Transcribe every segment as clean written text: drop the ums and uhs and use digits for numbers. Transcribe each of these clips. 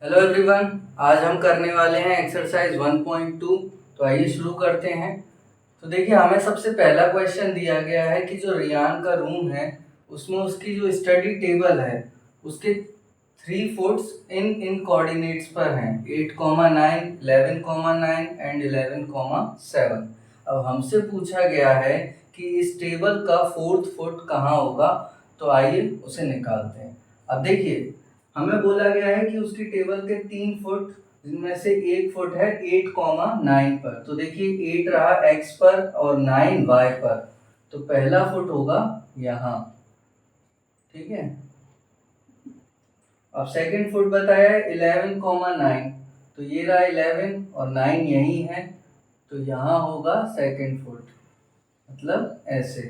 Hello everyone, आज हम करने वाले हैं एक्सरसाइज 1.2। तो आइए शुरू करते हैं। तो देखिए, हमें सबसे पहला क्वेश्चन दिया गया है कि जो रियान का रूम है उसमें उसकी जो स्टडी टेबल है उसके 3 फुट्स इन कोऑर्डिनेट्स पर हैं 8,9, 11,9 एंड 11,7। अब हमसे पूछा गया है कि इस टेबल का 4th फुट कहाँ होगा। तो आइए उसे निकालते हैं। अब देखिए, हमें बोला गया है कि उसकी टेबल के 3 फुट जिनमें से 1 फुट है 8,9 पर। तो देखिए, 8 रहा x पर और 9 y पर। तो पहला फुट होगा यहाँ, ठीक है। अब सेकंड फुट बताया है 11,9। तो ये रहा 11 और 9 यही है, तो यहाँ होगा सेकंड फुट, मतलब ऐसे।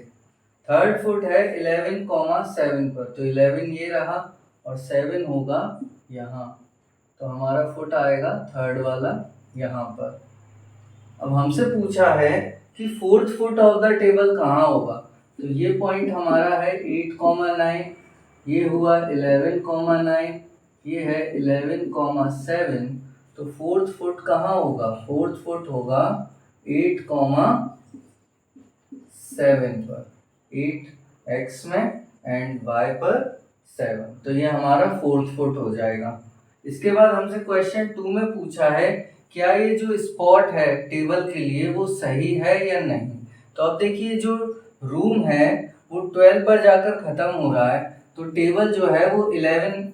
थर्ड फुट है 11,7 पर। तो 11 ये रहा और 7 होगा यहाँ। तो हमारा फुट आएगा थर्ड वाला यहाँ पर। अब हमसे पूछा है कि 4th foot of the table कहाँ होगा। तो ये पॉइंट हमारा है 8,9, ये हुआ 11,9, ये है 11,7। तो 4th फुट कहाँ होगा? 4th फुट होगा 8,7 पर, 8x में एंड y पर 7। तो ये हमारा 4th फुट हो जाएगा। इसके बाद हमसे क्वेश्चन 2 में पूछा है क्या ये जो स्पॉट है टेबल के लिए वो सही है या नहीं। तो अब देखिए, जो रूम है वो 12 पर जाकर ख़त्म हो रहा है, तो टेबल जो है वो 11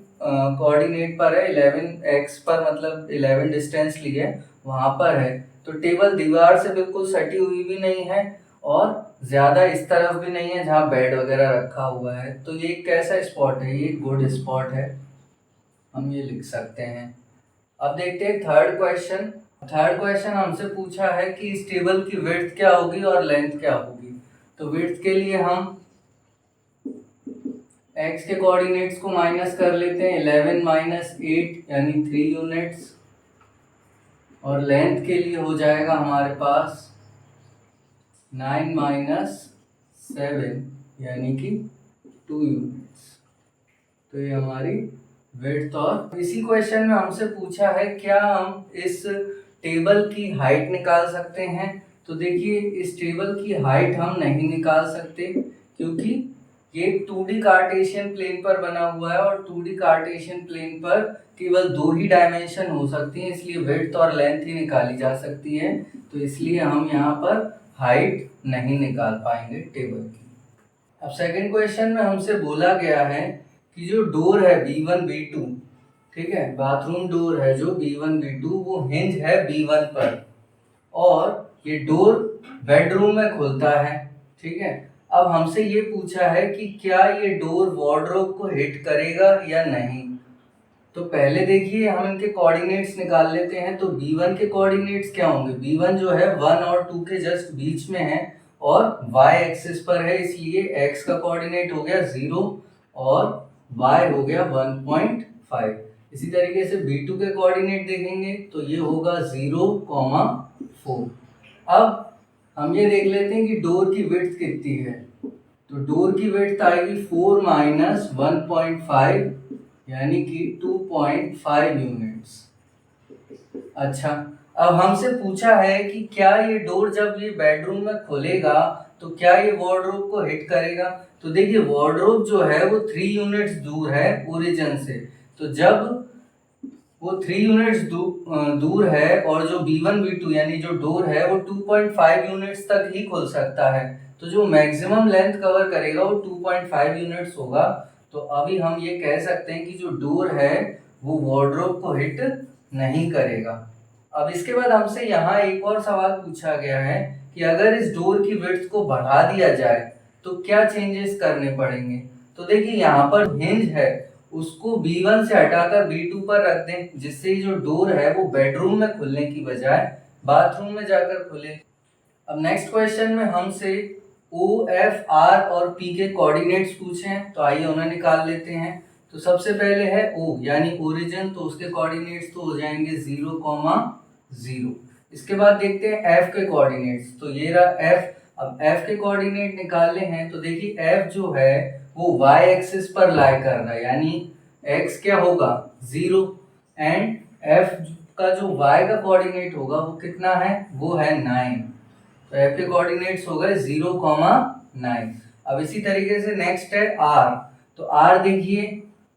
कोऑर्डिनेट पर है, 11x पर, मतलब 11 डिस्टेंस लिए वहाँ पर है। तो टेबल दीवार से बिल्कुल सटी हुई भी नहीं है और ज़्यादा इस तरफ भी नहीं है जहाँ बेड वगैरह रखा हुआ है। तो ये कैसा स्पॉट है? ये गुड स्पॉट है, हम ये लिख सकते हैं। अब देखते हैं थर्ड क्वेश्चन। थर्ड क्वेश्चन हमसे पूछा है कि इस टेबल की विड्थ क्या होगी और लेंथ क्या होगी। तो विड्थ के लिए हम x के कोऑर्डिनेट्स को माइनस कर लेते हैं, 11 माइनस 8 यानी 3 यूनिट्स। और लेंथ के लिए हो जाएगा हमारे पास 9 माइनस 7 यानी कि 2 यूनिट्स। तो ये हमारी विड्थ। और इसी क्वेश्चन में हमसे पूछा है क्या हम इस टेबल की हाइट निकाल सकते हैं। तो देखिए, इस टेबल की हाइट हम नहीं निकाल सकते क्योंकि ये 2D कार्टेशियन प्लेन पर बना हुआ है और 2D कार्टेशियन प्लेन पर केवल 2 ही डायमेंशन हो सकती हैं, इसलिए विड्थ और लेंथ ही निकाली जा सकती है। तो इसलिए हम यहाँ पर हाइट नहीं निकाल पाएंगे टेबल की। अब सेकंड क्वेश्चन में हमसे बोला गया है कि जो डोर है B1 B2, ठीक है, बाथरूम डोर है जो B1 B2, वो हिंज है B1 पर और ये डोर बेडरूम में खुलता है, ठीक है। अब हमसे ये पूछा है कि क्या ये डोर वार्डरोब को हिट करेगा या नहीं। तो पहले देखिए, हम इनके कोऑर्डिनेट्स निकाल लेते हैं। तो B1 के कोऑर्डिनेट्स क्या होंगे? B1 जो है 1 और 2 के जस्ट बीच में है और y एक्सिस पर है, इसलिए x का कोऑर्डिनेट हो गया 0 और y हो गया 1.5। इसी तरीके से B2 के कोऑर्डिनेट देखेंगे तो ये होगा 0,4। अब हम ये देख लेते हैं कि डोर की विड्थ कितनी है। तो डोर की विड्थ आएगी 4 माइनस 1.5 यानी कि 2.5 यूनिट्स। अच्छा, अब हमसे पूछा है कि क्या ये डोर जब ये बेडरूम में खुलेगा तो क्या ये वार्डरोब को हिट करेगा। तो देखिए, वार्डरोब जो है वो 3 यूनिट्स दूर है ओरिजिन से। तो जब वो 3 यूनिट्स दूर है और जो B1 B2 यानी जो डोर है वो 2.5 यूनिट्स तक ही खुल सकता है, तो जो मैक्सिमम लेंथ कवर करेगा वो 2.5 यूनिट्स होगा। तो अभी हम ये कह सकते हैं कि जो डोर है वो वार्डरोब को हिट नहीं करेगा। अब इसके बाद हमसे यहाँ एक और सवाल पूछा गया है कि अगर इस डोर की विड्थ को बढ़ा दिया जाए तो क्या चेंजेस करने पड़ेंगे। तो देखिए, यहाँ पर हिंज है उसको B1 से हटाकर B2 पर रख दें, जिससे जो डोर है वो बेडरूम में खुलने की बजाय बाथरूम में जाकर खुले। अब नेक्स्ट क्वेश्चन में हमसे O, F, R और P के कोऑर्डिनेट्स पूछे हैं, तो आइए उन्हें निकाल लेते हैं। तो सबसे पहले है O यानी ओरिजिन, तो उसके कोऑर्डिनेट्स तो हो जाएंगे 0,0। इसके बाद देखते हैं F के कोऑर्डिनेट्स। तो ये रहा F। अब F के कोऑर्डिनेट निकालने हैं तो देखिए F जो है वो y एक्सिस पर लाई कर रहा है, यानी x क्या होगा 0। एंड एफ का जो y का कोऑर्डिनेट होगा वो कितना है, वो है 9। तो एफ के कोऑर्डिनेट्स हो गए 0,9। अब इसी तरीके से नेक्स्ट है r। तो r देखिए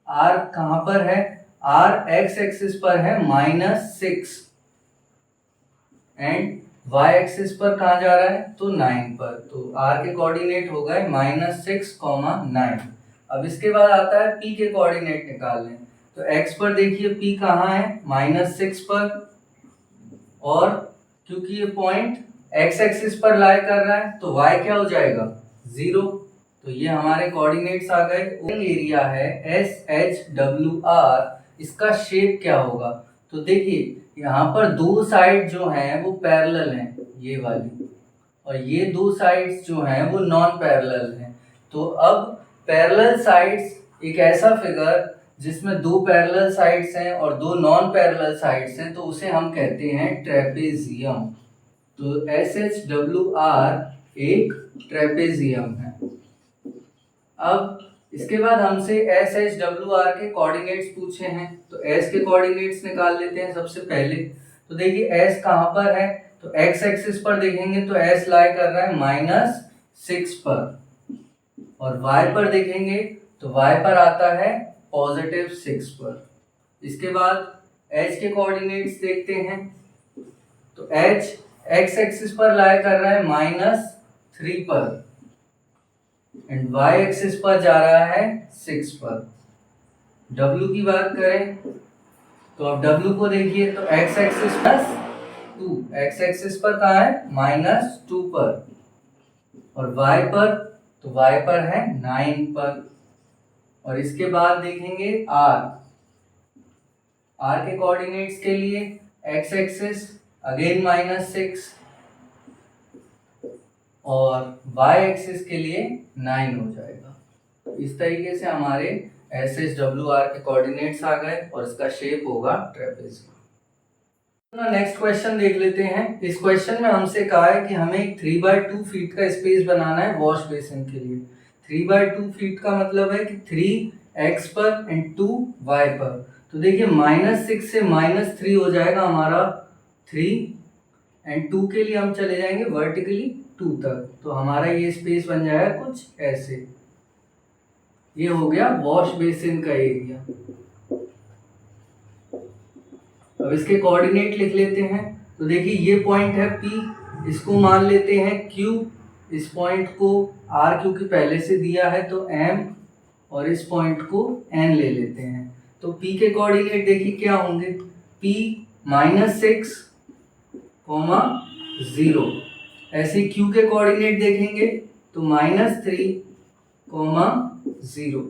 r कहाँ पर है, r x एक्सिस पर है -6 एंड y एक्सिस पर कहाँ जा रहा है, तो 9 पर। तो r के कोऑर्डिनेट हो गए -6,9। अब इसके बाद आता है p के कोऑर्डिनेट निकालने। तो x पर देखिए p कहाँ है, -6 पर, और क्योंकि ये पॉइंट x एक्सिस पर लाई कर रहा है तो y क्या हो जाएगा, 0। तो ये हमारे कोऑर्डिनेट्स आ गए। एरिया है SHWR, इसका शेप क्या होगा, तो देखिए यहाँ पर दो साइड जो हैं वो पैरेलल हैं, ये वाली, और ये दो साइड्स जो हैं वो नॉन पैरेलल हैं। तो अब पैरेलल साइड्स एक ऐसा फिगर जिसमें दो पैरेलल साइड्स हैं और दो नॉन पैरेलल साइड्स हैं, तो उसे हम कहते हैं ट्रेपेजियम। तो SHWR एक ट्रेपेजियम है। अब इसके बाद हमसे SHWR के कोऑर्डिनेट्स पूछे हैं, तो S के कोऑर्डिनेट्स निकाल लेते हैं सबसे पहले। तो देखिए S कहाँ पर है, तो x एक्सिस पर देखेंगे तो S लाई कर रहा है -6 पर, और y पर देखेंगे तो y पर आता है +6 पर। इसके बाद h के कोऑर्डिनेट्स देखते हैं, तो h x एक्सिस पर लाई कर रहा है -3 पर एंड y एक्सिस पर जा रहा है 6 पर। w की बात करें तो अब w को देखिए तो x एक्सिस +2, x एक्सिस पर कहाँ है, -2 पर, और y पर, तो y पर है 9 पर। और इसके बाद देखेंगे r के कोऑर्डिनेट्स के लिए x एक्सिस अगेन -6 और y एक्सिस के लिए 9 हो जाएगा। तो इस तरीके से हमारे SHWR के कोऑर्डिनेट्स आ गए और इसका शेप होगा ट्रेपेजियम। नेक्स्ट क्वेश्चन देख लेते हैं। इस क्वेश्चन में हमसे कहा है कि हमें एक 3/2 फीट का स्पेस बनाना है वॉश बेसिन के लिए। 3/2 फीट का मतलब है कि 3 x पर एंड 2 y पर। तो देखिए -6 से -3 हो जाएगा हमारा 3 एंड 2 के लिए हम चले जाएंगे वर्टिकली 2 तक। तो हमारा ये स्पेस बन जाएगा कुछ ऐसे। ये हो गया वॉश बेसिन का एरिया। अब इसके कोऑर्डिनेट लिख लेते हैं। तो देखिए ये पॉइंट है P, इसको मान लेते हैं Q, इस पॉइंट को R क्योंकि पहले से दिया है तो M, और इस पॉइंट को N ले लेते हैं। तो P के कोऑर्डिनेट देखिए क्या होंगे, P -6, 0। ऐसे Q के कोऑर्डिनेट देखेंगे तो -3, 0।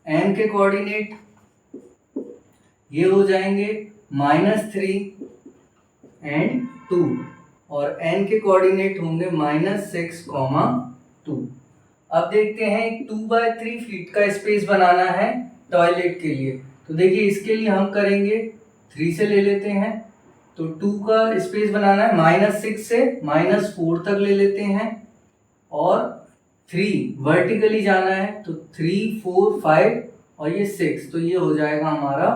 N के कोऑर्डिनेट ये हो जाएंगे -3 एंड 2, और N के कोऑर्डिनेट होंगे -6, 2। अब देखते हैं 2/3 फीट का स्पेस बनाना है टॉयलेट के लिए। तो देखिए इसके लिए हम करेंगे 3 से ले लेते हैं, तो 2 का स्पेस बनाना है, -6 से -4 तक ले लेते हैं, और 3 वर्टिकली जाना है तो 3, 4, 5 और ये 6। तो ये हो जाएगा हमारा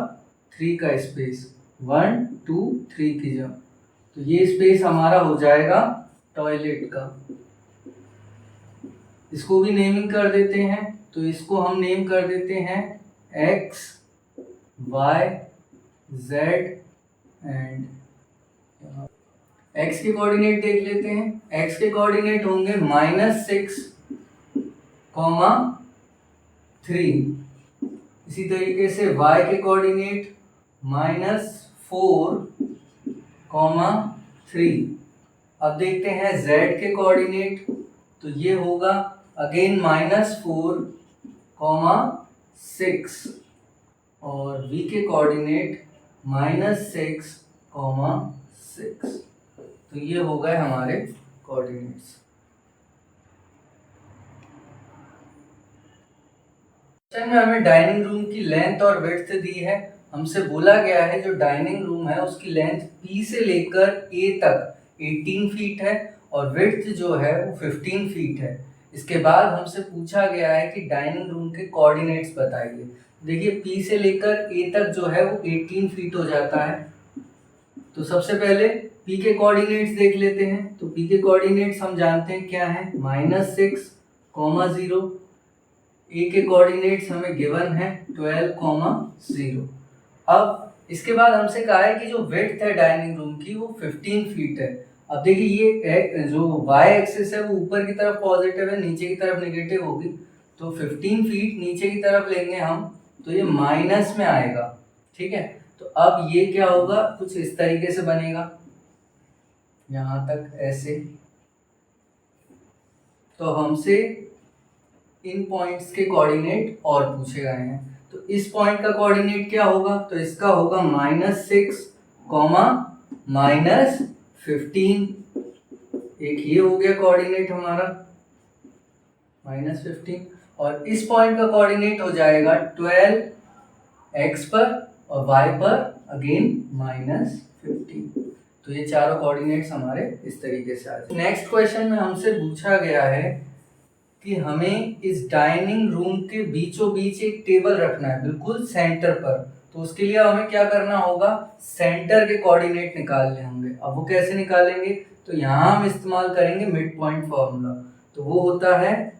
3 का स्पेस, 1, 2, 3 की जगह। तो ये स्पेस हमारा हो जाएगा टॉयलेट का। इसको भी नेमिंग कर देते हैं। तो इसको हम नेम कर देते हैं x, y, z and x के कोऑर्डिनेट देख लेते हैं। x के कोऑर्डिनेट होंगे -6, 3। इसी तरीके से y के कोऑर्डिनेट -4, 3। अब देखते हैं z के कोऑर्डिनेट, तो ये होगा अगेन -4, 6, और v के कोऑर्डिनेट -6, 6। तो ये हो गए हमारे कोऑर्डिनेट्स। क्वेश्चन में हमें डाइनिंग रूम की लेंथ और विड्थ दी है। हमसे बोला गया है जो डाइनिंग रूम है उसकी लेंथ P से लेकर A तक 18 फीट है और विड्थ जो है वो 15 फीट है। इसके बाद हमसे पूछा गया है कि डाइनिंग रूम के कोऑर्डिनेट्स बताइए। देखिए P से लेकर A तक जो है वो 18 फीट हो जाता है। तो सबसे पहले P के कोऑर्डिनेट्स देख लेते हैं। तो P के कोऑर्डिनेट्स हम जानते हैं क्या है, -6, 0। A के कोऑर्डिनेट्स हमें गिवन है 12, 0। अब इसके बाद हमसे कहा है कि जो विड्थ है डाइनिंग रूम की वो 15 फीट है। अब देखिए ये जो y एक्सिस है वो ऊपर की तरफ पॉजिटिव है, नीचे की तरफ नेगेटिव होगी। तो 15 फीट नीचे की तरफ लेंगे हम तो ये माइनस में आएगा। ठीक है, तो अब ये क्या होगा, कुछ इस तरीके से बनेगा, यहाँ तक ऐसे। तो हमसे इन पॉइंट्स के कोऑर्डिनेट और पूछे गए हैं। तो इस पॉइंट का कोऑर्डिनेट क्या होगा, तो इसका होगा -6, -15। एक ये हो गया कोऑर्डिनेट हमारा -15, और इस पॉइंट का कोऑर्डिनेट हो जाएगा 12 x पर और y पर अगेन -15। तो ये चारों कोऑर्डिनेट्स हमारे इस तरीके से आ जाए। नेक्स्ट क्वेश्चन में हमसे पूछा गया है कि हमें इस डाइनिंग रूम के बीचों बीच एक टेबल रखना है, बिल्कुल सेंटर पर। तो उसके लिए हमें क्या करना होगा, सेंटर के कोऑर्डिनेट निकालने होंगे। अब वो कैसे निकालेंगे, तो यहाँ हम इस्तेमाल करेंगे मिड पॉइंट फॉर्मूला। तो वो होता है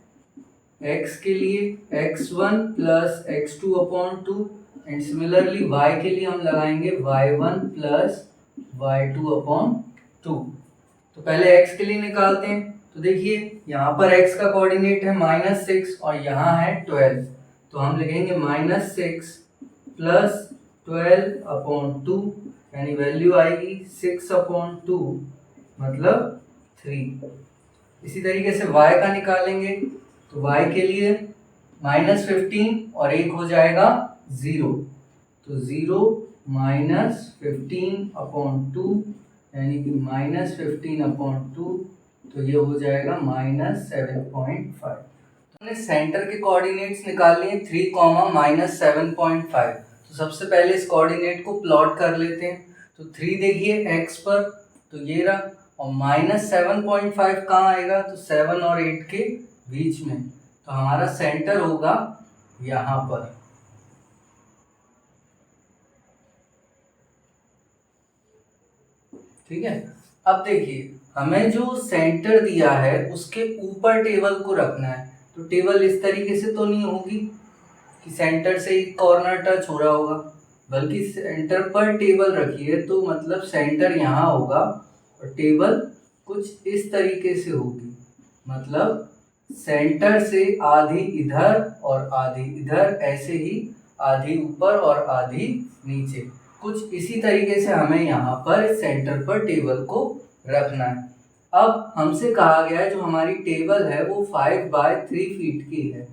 x के लिए x1 plus x2/2 and similarly y के लिए हम लगाएंगे y1 प्लस y2/2। तो पहले x के लिए निकालते हैं। तो देखिए यहाँ पर x का कोऑर्डिनेट है -6 और यहाँ है 12। तो हम लिखेंगे -6 प्लस 12/2 यानी वैल्यू आएगी 6/2 मतलब 3। इसी तरीके से y का निकालेंगे। तो y के लिए -15 और एक हो जाएगा 0। तो 0 -15/2 यानी कि -15/2, तो ये हो जाएगा -7.5। तो हमने सेंटर के कोऑर्डिनेट्स निकाल लिए 3, -7.5। तो सबसे पहले इस कोऑर्डिनेट को प्लॉट कर लेते हैं। तो 3 देखिए x पर, तो ये रहा, और -7.5 कहाँ आएगा, तो 7 और 8 के बीच में। तो हमारा सेंटर होगा यहाँ पर। ठीक है, अब देखिए हमें जो सेंटर दिया है उसके ऊपर टेबल को रखना है। तो टेबल इस तरीके से तो नहीं होगी कि सेंटर से ही कॉर्नर टच हो रहा होगा, बल्कि सेंटर पर टेबल रखिए तो मतलब सेंटर यहाँ होगा और टेबल कुछ इस तरीके से होगी। मतलब सेंटर से आधी इधर और आधी इधर, ऐसे ही आधी ऊपर और आधी नीचे, कुछ इसी तरीके से हमें यहाँ पर सेंटर पर टेबल को रखना है। अब हमसे कहा गया है जो हमारी टेबल है वो 5/3 फीट की है।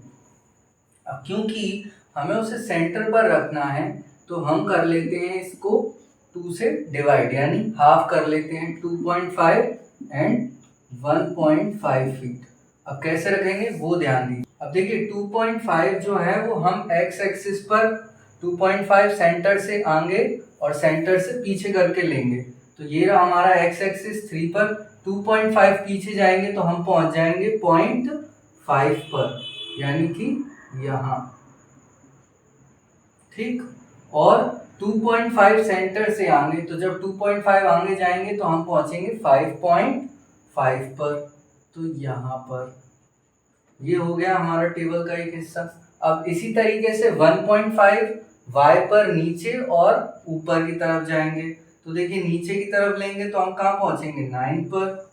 अब क्योंकि हमें उसे सेंटर पर रखना है तो हम कर लेते हैं इसको 2 से डिवाइड, यानी हाफ कर लेते हैं, 2.5 एंड 1.5 फीट। अब कैसे रखेंगे वो ध्यान दीजिए। अब देखिए 2.5 जो है वो हम x एक्सिस पर 2.5 सेंटर से आगे और सेंटर से पीछे करके लेंगे। तो ये रहा हमारा x एक्सिस 3 पर, 2.5 पीछे जाएंगे तो हम पहुंच जाएंगे 0.5 पर, यानी कि यहाँ। ठीक, और 2.5 सेंटर से आगे, तो जब 2.5 आगे जाएंगे तो हम पहुंचेंगे 5.5 पर, तो यहाँ पर। ये हो गया हमारा टेबल का एक हिस्सा। अब इसी तरीके से 1.5 y पर नीचे और ऊपर की तरफ जाएंगे। तो देखिए नीचे की तरफ लेंगे तो हम कहाँ पहुंचेंगे, 9 पर,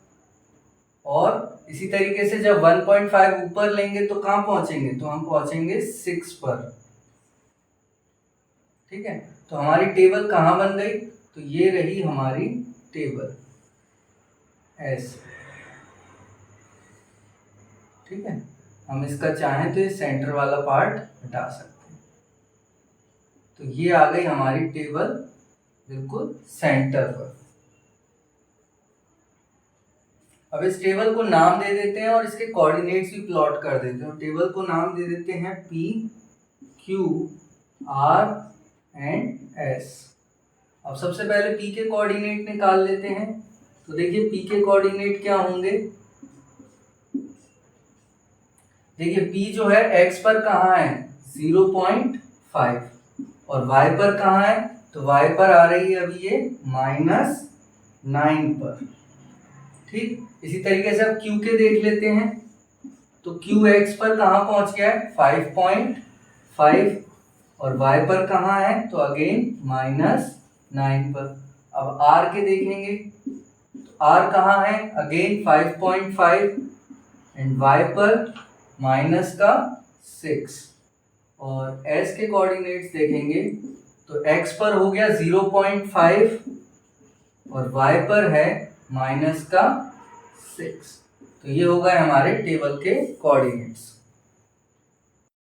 और इसी तरीके से जब 1.5 ऊपर लेंगे तो कहाँ पहुंचेंगे, तो हम पहुंचेंगे 6 पर। ठीक है, तो हमारी टेबल कहाँ बन गई, तो ये रही हमारी टेबल ऐसे। ठीक है, हम इसका चाहें तो ये सेंटर वाला पार्ट हटा सकते हैं। तो ये आ गई हमारी टेबल बिल्कुल सेंटर पर। अब इस टेबल को नाम दे देते हैं और इसके कोऑर्डिनेट्स भी प्लॉट कर देते हैं। टेबल को नाम दे देते हैं P, Q, R and S। अब सबसे पहले P के कोऑर्डिनेट निकाल लेते हैं। तो देखिए P के कोऑर्डिनेट क्या होंगे, देखिए P जो है x पर कहाँ है, 0.5 5 और y पर कहाँ है, तो y पर आ रही है अभी ये -9 पर। ठीक, इसी तरीके से अब q के देख लेते हैं, तो q x पर कहाँ पहुंच गया है 5.5 और y पर कहाँ है, तो अगेन -9 पर। अब r के देखेंगे, तो r कहाँ है, अगेन 5.5 एंड y पर -6 और s के कोऑर्डिनेट्स देखेंगे, तो x पर हो गया 0.5 और y पर है -6। तो ये हो गए हमारे टेबल के कोऑर्डिनेट्स।